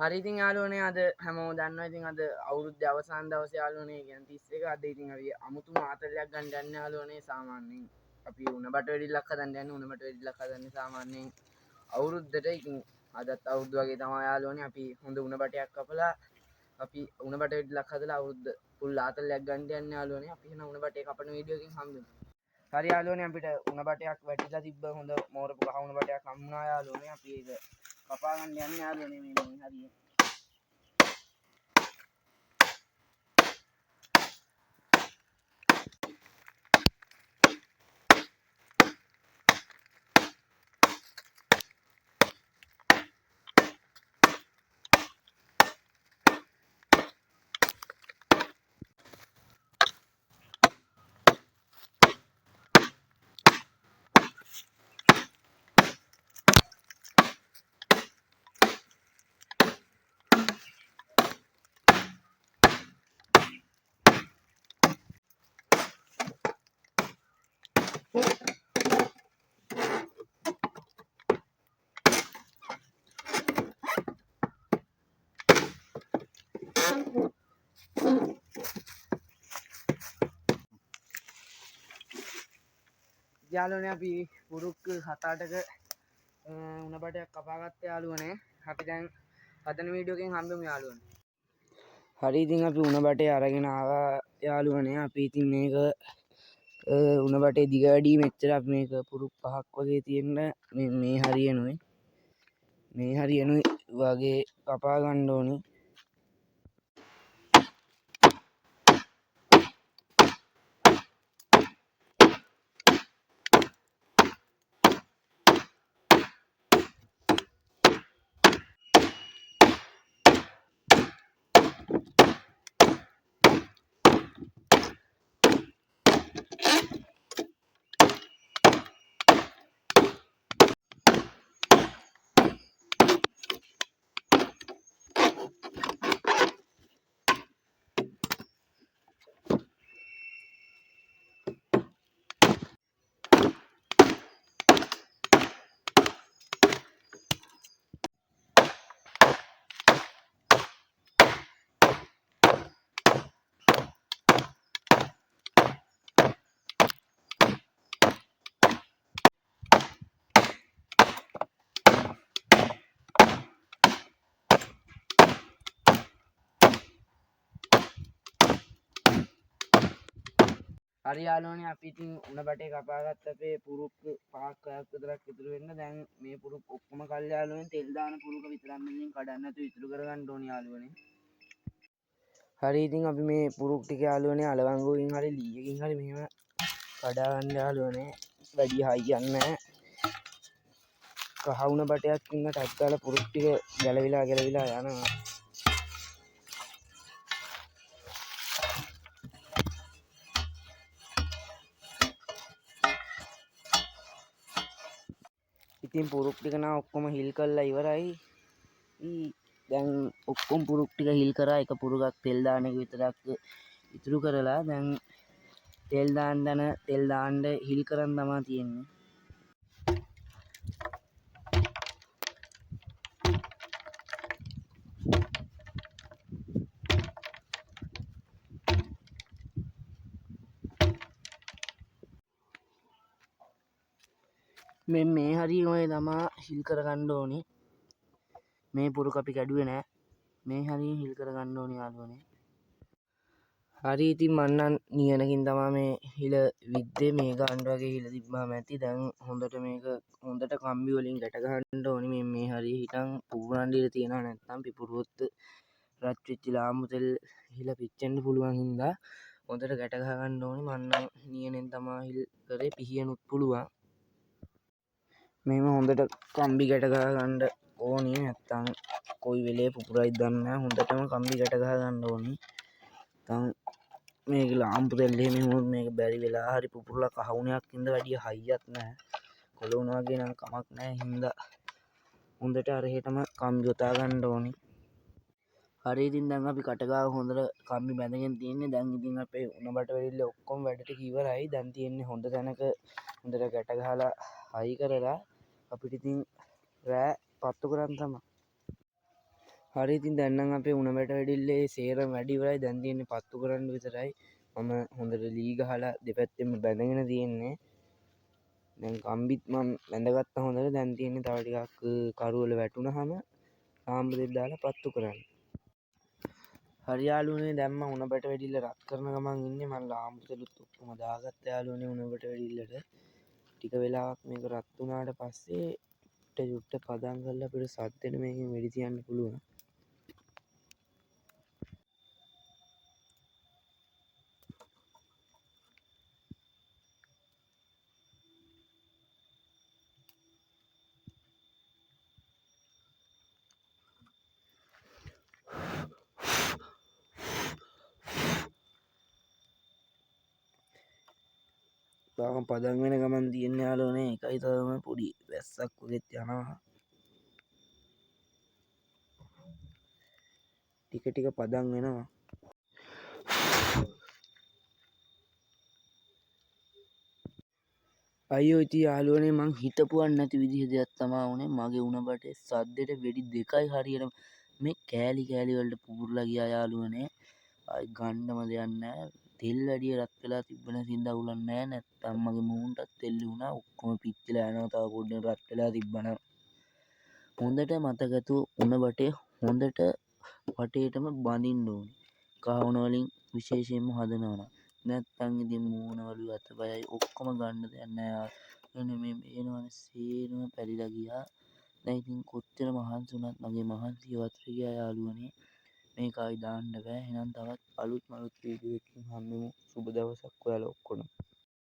හරි ඉතින් යාළුවනේ අද හැමෝම දන්නවා ඉතින් අද අවුරුද්දේ අවසාන දවසේ යාළුවනේ කියන්නේ 31 අද ඉතින් අපි අමුතුම ආතල්ලයක් ගන්න යන්නේ යාළුවනේ සාමාන්‍යයෙන් අපි උණ බට වෙඩිල්ලක් හදන්න යන්නේ උණ බට වෙඩිල්ලක් හදන්නේ සාමාන්‍යයෙන් අවුරුද්දට ඉතින් අදත් අවුරුද්ද වගේ තමයි යාළුවනේ අපි හොඳ උණ බටයක් කපලා අපි උණ බට වෙඩිල්ලක් හදලා අවුරුද්ද පුල් ආතල්ලයක් ගන්න යන්නේ යාළුවනේ අපි එහෙනම් උණ බටේ කපන වීඩියෝ එකකින් හම්බෙමු හරි යාළුවනේ අපිට උණ බටයක් වැටිලා තිබ්බ හොඳ මෝරපු කහ උණ බටයක් හම්බුණා යාළුවනේ අපි ඒක කපා ගන්න යන්නේ යාළුවනේ මේ හරියට යාළුවනේ අපි පුරුක් 7-8ක උණ බටයක් කපා ගත්ත යාළුවනේ අපි දැන් හදන වීඩියෝ එකෙන් හම්බෙමු යාළුවනේ හරි ඉතින් අපි උණ බටේ අරගෙන ආවා යාළුවනේ අපි ඉතින් මේක උණ බටේ දිග වැඩි මෙච්චර අපි මේක පුරුක් 5ක් වගේ තියෙන මේ හරියනුයි වගේ කපා ගන්න ඕනේ හරි යාළුවනේ අපි ඉතින් උණ බටේ කපා ගත්ත අපේ පුරුක් 5ක් 6ක් විතරක් ඉතුරු වෙන්න දැන් මේ පුරුක් ඔක්කොම කල් යාළුවනේ තෙල් දාන පුරුක විතරක් මෙතනින් කඩන්න නැතුව ඉතුරු කරගන්න ඕනේ යාළුවනේ හරි ඉතින් අපි මේ පුරුක් ටික යාළුවනේ අලවංගුවකින් හරි ලීයකින් හරි මෙහෙම කඩා ගන්න යාළුවනේ වැඩි හයියක් නැහැ කහ උණ බටයක් ඉන්න ටක් ගාලා පුරුක් ටික ගැලවිලා යනවා ඉතින් පුරුක් ටික නා ඔක්කොම හිල් කරලා ඉවරයි. දැන් ඔක්කොම පුරුක් ටික හිල් කරා එක පුරුකක් තෙල් දාන එක විතරක් ඉතුරු කරලා දැන් තෙල් දාන්න හිල් කරන් තමයි තියෙන්නේ. මේ හරිය ඔය තමා හිල් කරගන්න ඕනේ. මේ පුරුක අපි කැඩුවේ නෑ. මේ හරිය හිල් කරගන්න ඕනේ යාළුවනේ. හරි ඉතින් මන්නම් නියනකින් තමා මේ හිල විද්දේ මේ ගාන්න වගේ හිල තිබ්බාම ඇති. දැන් හොඳට මේක හොඳට කම්බි වලින් ගැට ගන්න ඕනේ. මේ හරිය හිටන් පුපුරන්න ඉඩ තියෙනවා නැත්නම් පිපුරුවොත් රත් වෙච්ච ලාම්පු තෙල් හිල පිච්චෙන්න පුළුවන් හින්දා හොඳට ගැට ගන්න ඕනේ. මන්නම් නියනෙන් තමා හිල් කරේ පිහියනුත් පුළුවන්. මේම හොඳට කම්බි ගැට ගන්න ඕනේ නැත්තම් කොයි වෙලේ පුපුරයිද දන්නේ නැහැ. හොඳටම කම්බි ගැට ගන්න ඕනේ. නැත්තම් මේක ලාම්පු තෙල් එහෙම වුණොත් මේක බැරි වෙලා හරි පුපුරලා කහ උණයක් ඉඳ වැඩි හයියක් නැහැ. කොළ උණ වගේ නම් කමක් නැහැ හින්දා හොඳට අර එහෙටම කම්බි යොදා ගන්න ඕනේ. හරි ඉතින් දැන් අපි කටගාව හොඳට කම්බි බැඳගෙන තියෙන්නේ. දැන් ඉතින් අපේ උණ බට වෙරිල්ල ඔක්කොම වැඩ ටික ඉවරයි. දැන් තියෙන්නේ හොඳ තැනක හොඳට ගැට ගහලා හයි කරලා අපිට ඉතින් රෑ පත්තු කරන් තමයි. හරි ඉතින් දැන් නම් අපේ උණ බැට වැඩිල්ලේ සේරම වැඩි ඉවරයි. දැන් තියෙන්නේ පත්තු කරන්න විතරයි. මම හොඳට ලී ගහලා දෙපැත්තෙම බැඳගෙන තියෙන්නේ. දැන් කම්බිත් මම බැඳගත්තා හොඳට. දැන් තියෙන්නේ තව ටිකක් කරු වල වැටුනහම සාම්බරෙත් දාලා පත්තු කරන්න. හරි යාළුවනේ දැන් මම උණ බැට වැඩිල්ල රත් කරන ගමන් ඉන්නේ. මම ලාම්පුතලුත් ඔක්කොම දාගත්තා යාළුවනේ උණ බැට වැඩිල්ලට. ටික වෙලාවක් මේක රත් වුණාට පස්සේ චුට්ට පදම් කරලා අපිට සද්දෙට මේකෙන් වෙඩි තියන්න පුළුවන්. තාම පදම් වෙන ගමන් තියෙන්නේ යාළුවනේ. ඒකයි තාම පොඩි වැස්සක් වගෙත් යනවා. ටික ටික පදම් වෙනවා. අයියෝ ඉතින් යාළුවනේ මං හිතපුවත් නැති විදිහ දෙයක් තමා වුනේ. මගේ උණ බටේ සද්දෙට වෙඩි දෙකයි හරියට මේ කෑලි කෑලි වලට පුපුරලා ගියා යාළුවනේ. ආයි ගන්නම දෙයක් නැහැ. තෙල් වැඩිය රත් වෙලා තිබ්බ නැතිනම් දවුලක් නැහැ. නැත්තම් මගේ මූණටත් තෙල්ලි වුණා. ඔක්කොම පිච්චිලා යනවා. තව පොඩ්ඩක් රත් වෙලා තිබ්බනම්. හොඳට මතකතු උණ බටේ හොඳට වටේටම බඳින්න ඕනේ. කහ උණ වලින් විශේෂයෙන්ම හදනවා නම්. නැත්තම් ඉතින් මූණවලු අතපයයි ඔක්කොම ගන්න දෙයක් නැහැ. එනේ මේ පේනවනේ සේරම පැලිලා ගියා. දැන් ඉතින් කොච්චර මහන්සි වුණත් මගේ මහන්සිය ඉවතට ගියා යාළුවනේ. මේක ආයි දාන්න බෑ. එහෙනම් තවත් අලුත් වීඩියෝ එකකින් හම්බෙමු. සුබ දවසක් ඔයාලා ඔක්කොටම.